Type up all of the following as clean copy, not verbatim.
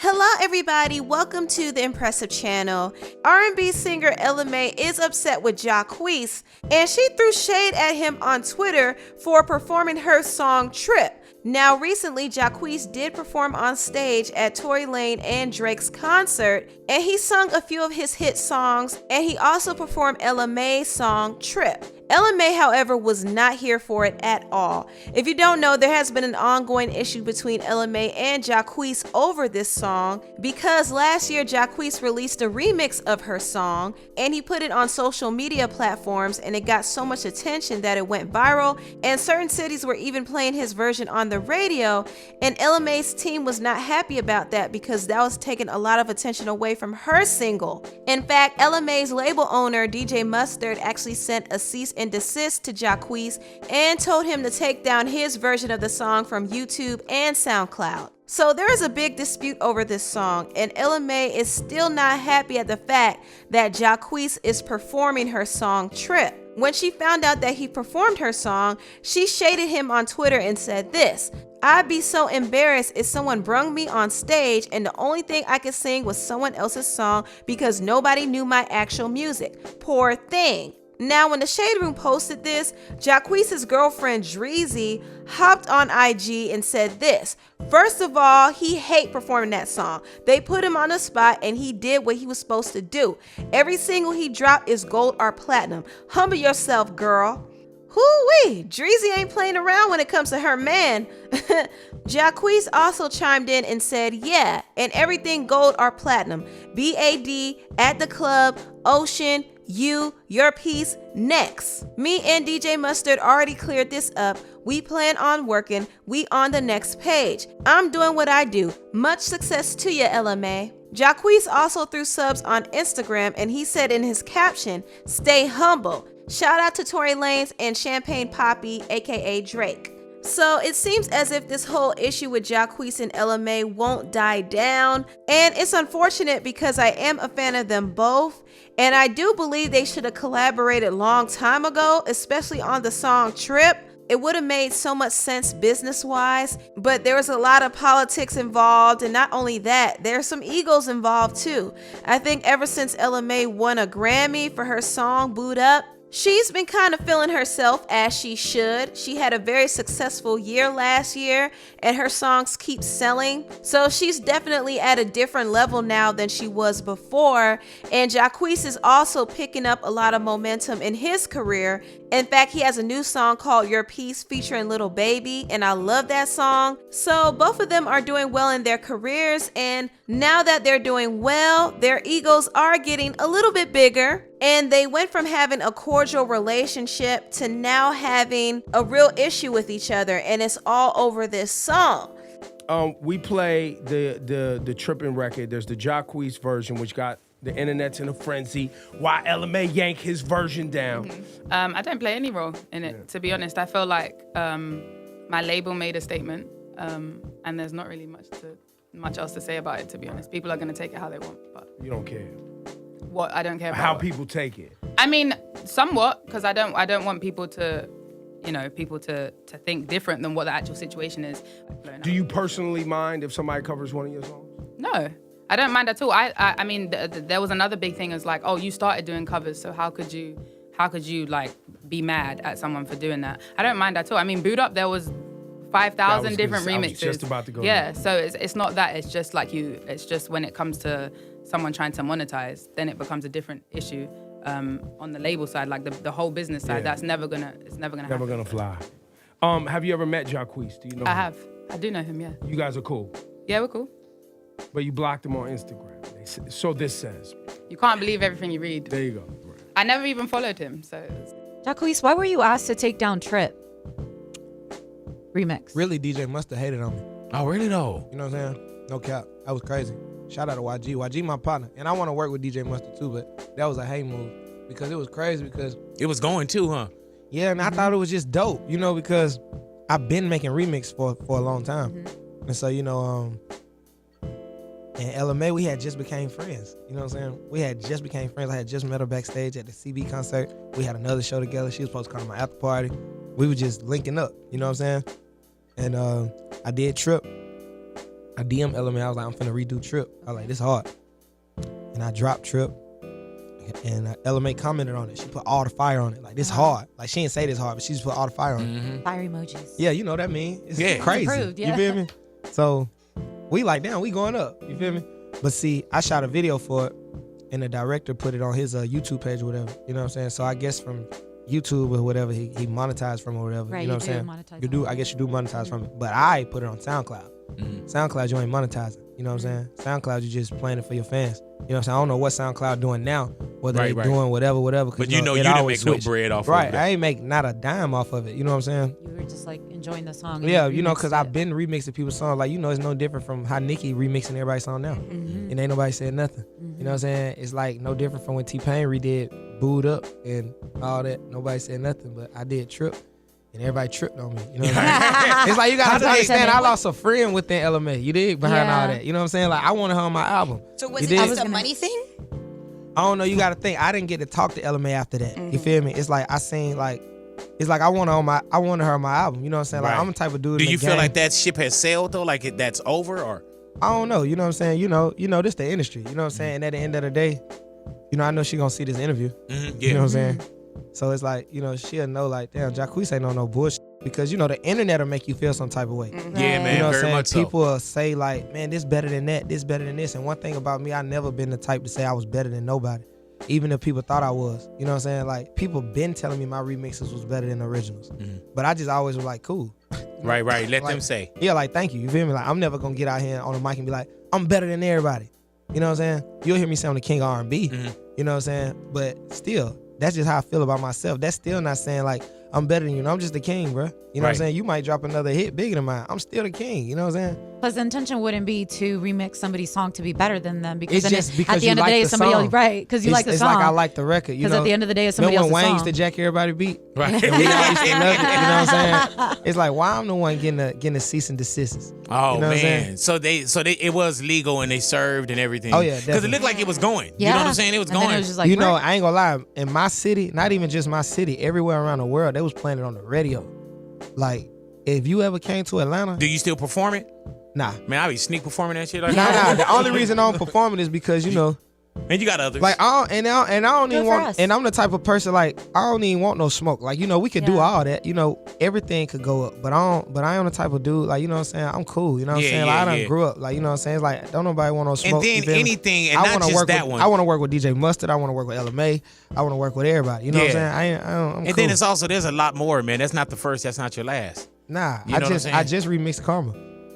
Hello everybody, welcome to the Empressive channel. R&B singer Ella Mai is upset with Jacquees, and she threw shade at him on Twitter for performing her song Trip. Now recently, Jacquees did perform on stage at Tory Lanez and Drake's concert, and he sung a few of his hit songs, and he also performed Ella Mai's song Trip. Ella Mai, however, was not here for it at all. If you don't know, there has been an ongoing issue between Ella Mai and Jacquees over this song because last year Jacquees released a remix of her song and he put it on social media platforms and it got so much attention that it went viral, and certain cities were even playing his version on the radio, and Ella Mai's team was not happy about that because that was taking a lot of attention away from her single. In fact, Ella Mai's label owner DJ Mustard actually sent a cease and desist to Jacquees and told him to take down his version of the song from YouTube and SoundCloud. So there is a big dispute over this song, and Ella Mai is still not happy at the fact that Jacquees is performing her song Trip. When she found out that he performed her song, she shaded him on Twitter and said this: "I'd be so embarrassed if someone brung me on stage and the only thing I could sing was someone else's song because nobody knew my actual music. Poor thing." Now, when the Shade Room posted this, Jacquees' girlfriend Dreezy hopped on IG and said this: "First of all, he hate performing that song. They put him on the spot and he did what he was supposed to do. Every single he dropped is gold or platinum. Humble yourself, girl." Hoo-wee, Dreezy ain't playing around when it comes to her man. Jacquees also chimed in and said, "Yeah, and everything gold or platinum. BAD, at the club, Ocean, you, your piece, next. Me and DJ Mustard already cleared this up. We plan on working. We on the next page. I'm doing what I do. Much success to you, Ella Mai." Jacquees also threw subs on Instagram, and he said in his caption, "Stay humble. Shout out to Tory Lanez and Champagne Papi, aka Drake." So it seems as if this whole issue with Jacquees and Ella Mai won't die down, and it's unfortunate because I am a fan of them both, and I do believe they should have collaborated a long time ago, especially on the song Trip. It would have made so much sense business-wise, but there was a lot of politics involved, and not only that, there's some egos involved too. I think ever since Ella Mai won a Grammy for her song Boot Up, she's been kind of feeling herself, as she should. She had a very successful year last year and her songs keep selling. So she's definitely at a different level now than she was before. And Jacquees is also picking up a lot of momentum in his career. In fact, he has a new song called Your Piece featuring Lil Baby, and I love that song. So both of them are doing well in their careers, and now that they're doing well, their egos are getting a little bit bigger, and they went from having a cordial relationship to now having a real issue with each other, and it's all over this song. We play the Trippin' record. There's the Jacquees version, which got the internet's in a frenzy. Why Ella Mai yank his version down? I don't play any role in it, to be honest. I feel like my label made a statement, and there's not really much else to say about it, to be honest. People are going to take it how they want. But You don't care. What? I don't care about How what? people take it. I mean, somewhat, because I don't want people to, to think different than what the actual situation is. Do you personally mind if somebody covers one of your songs? No, I don't mind at all. I mean, there was another big thing is like, oh, you started doing covers, so how could you like be mad at someone for doing that? I don't mind at all. I mean, Boot Up, there was 5,000 different remixes. I was just about to go. Yeah, so it's not that. It's just like it's just when it comes to someone trying to monetize, then it becomes a different issue. On the label side, like the whole business side, that's never gonna happen. Never gonna fly. Have you ever met Jacquees? Do you know him? I have. I do know him, yeah. You guys are cool? Yeah, we're cool. But you blocked him on Instagram. So this says. You can't believe everything you read. There you go. I never even followed him, so. Jacquees, why were you asked to take down Trip remix? Really, DJ Mustard hated on me. Oh, really though? You know what I'm saying? No cap. That was crazy. Shout out to YG. YG my partner. And I want to work with DJ Mustard too, but that was a hate move. Because it was crazy because... It was going too, huh? Yeah, and I thought it was just dope, because I've been making remix for a long time. And so, and Ella Mai, we had just became friends. You know what I'm saying? We had just became friends. I had just met her backstage at the CB concert. We had another show together. She was supposed to come to my after party. We were just linking up, you know what I'm saying? And I did Trip. I DM Ella Mai. I was like, I'm finna redo Trip. I was like, this hard. And I dropped Trip. And Ella Mai commented on it. She put all the fire on it. Like, this hard. Like, she didn't say this hard, but she just put all the fire on it. Fire emojis. Yeah, you know what I mean? It's Yeah. crazy. It's approved, yeah. You feel me? So we like, damn, we going up. You feel me? But see, I shot a video for it, and the director put it on his YouTube page or whatever. You know what I'm saying? So I guess from YouTube or whatever, he monetized from or whatever. Right, you know you what I'm saying? monetize You do. on I it. guess you do monetize from it. But I put it on SoundCloud. SoundCloud, you ain't monetizing. You know what I'm saying? SoundCloud, you just playing it for your fans. You know what I'm saying? I don't know what SoundCloud doing now, whether Right, they right. doing whatever. But you know it you didn't always make no switch. bread off Right, of it. I ain't make not a dime off of it. You know what I'm saying? You were just like enjoying the song. and Yeah, you you know, remixed because it. I've been remixing people's songs. Like, you know, it's no different from how Nicki remixing everybody's song now. And ain't nobody said nothing. You know what I'm saying? It's like no different from when T-Pain redid Booed Up and all that. Nobody said nothing, but I did Trip. And everybody tripped on me. You know what I'm saying? It's like you got to understand, I lost a friend within Ella Mai. You dig? Behind all that. You know what I'm saying? Like, I wanted her on my album. So was You it dig? just a money thing? I don't know. You got to think. I didn't get to talk to Ella Mai after that. You feel me? It's like I seen like, it's like I wanted her on my album. You know what I'm saying? Like, Right. I'm the type of dude. Do in the you feel game- like that ship has sailed though? Like that's over or? I don't know. You know what I'm saying? You know, this the industry. You know what I'm saying? And at the end of the day, you know, I know she gonna see this interview. Yeah. You know what I'm saying? So it's like, you know, she'll know like, damn, Jacquees ain't on no bullshit. Because, you know, the internet will make you feel some type of way. Yeah, man. You know what I'm very saying? much so. People will say like, man, this better than that, this better than this. And one thing about me, I never been the type to say I was better than nobody. Even if people thought I was. You know what I'm saying? Like, people been telling me my remixes was better than the originals. But I just always was like, cool. Right. Let Like, them say. Yeah, like, thank you. You feel me? Like, I'm never gonna get out here on the mic and be like, I'm better than everybody. You know what I'm saying? You'll hear me say I'm the king of R&B. You know what I'm saying? But still, that's just how I feel about myself. That's still not saying like, I'm better than you. No, I'm just the king, bro. You know what I'm Right. saying? You might drop another hit bigger than mine. I'm still the king. You know what I'm saying? Plus, the intention wouldn't be to remix somebody's song to be better than them because It's then just because at the you end of the like day, the somebody song. else, right? Because you like the it's song. like I like the record. You Because know? at the end of the day, it's somebody Remember else's when Wayne song. used to jack everybody beat? Right. And we all used to love it. You know what I'm saying? It's like, why I'm the one getting a cease and desist? Oh You know what I'm saying? man. So they it was legal and they served and everything. Oh, yeah, Because it definitely. looked like it was going. Yeah. You know what I'm saying? It was And then going. it was just like, You know, right. I ain't gonna lie. In my city, not even just my city, everywhere around the world, they was playing it on the radio. Like, if you ever came to Atlanta, Do you still perform it? nah. Man, I be sneak performing that shit like Nah. that. The only reason I don't perform it is because, you know, And you got others. like I don't even Good for want, us. and I'm the type of person like I don't even want no smoke. Like, you know, we could do Yeah. all that. You know, everything could go up, but I am the type of dude like, you know what I'm saying? I'm cool. You know what I'm Yeah, saying? Like, I yeah, done yeah. grew up. Like, you know what I'm saying? It's like don't nobody want no smoke. and then you feel me? anything, and I not wanna just work that with, one. I want to work with DJ Mustard. I want to work with Ella Mai. I want to work with everybody. You know what I'm Yeah. saying? I'm and cool. then it's also there's a lot more, man. That's not the first. That's not your last. Nah, You know what I'm saying? I just remixed Karma.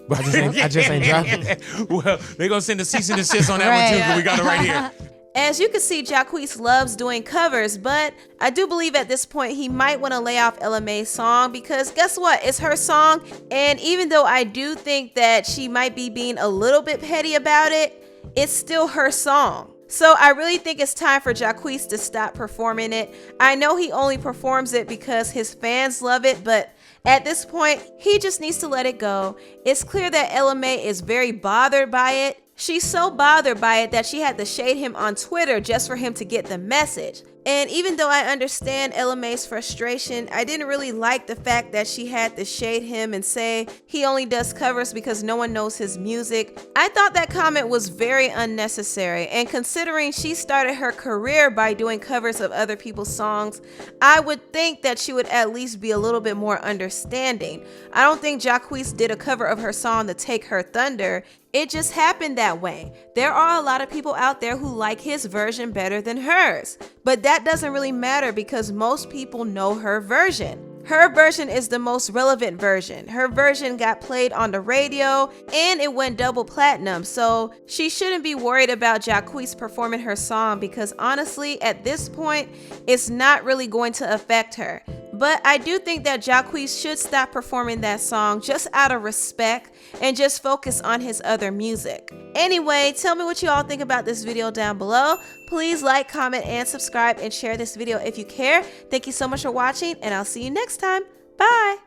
I just ain't dropping it. Well, they're gonna send a cease and desist on that one too. Right. 'Cause we got it right here. As you can see, Jacquees loves doing covers, but I do believe at this point he might want to lay off Ella Mai's song because guess what? It's her song, and even though I do think that she might be being a little bit petty about it, it's still her song. So I really think it's time for Jacquees to stop performing it. I know he only performs it because his fans love it, but at this point, he just needs to let it go. It's clear that Ella Mai is very bothered by it. She's so bothered by it that she had to shade him on Twitter just for him to get the message. And even though I understand Ella Mai's frustration, I didn't really like the fact that she had to shade him and say he only does covers because no one knows his music. I thought that comment was very unnecessary, and considering she started her career by doing covers of other people's songs, I would think that she would at least be a little bit more understanding. I don't think Jacquees did a cover of her song to take her thunder. It just happened that way. There are a lot of people out there who like his version better than hers. But that doesn't really matter because most people know her version. Her version is the most relevant version. Her version got played on the radio and it went double platinum. So she shouldn't be worried about Jacquees performing her song because honestly, at this point, it's not really going to affect her. But I do think that Jacquees should stop performing that song just out of respect and just focus on his other music. Anyway, tell me what you all think about this video down below. Please like, comment, and subscribe and share this video if you care. Thank you so much for watching and I'll see you next time. Bye.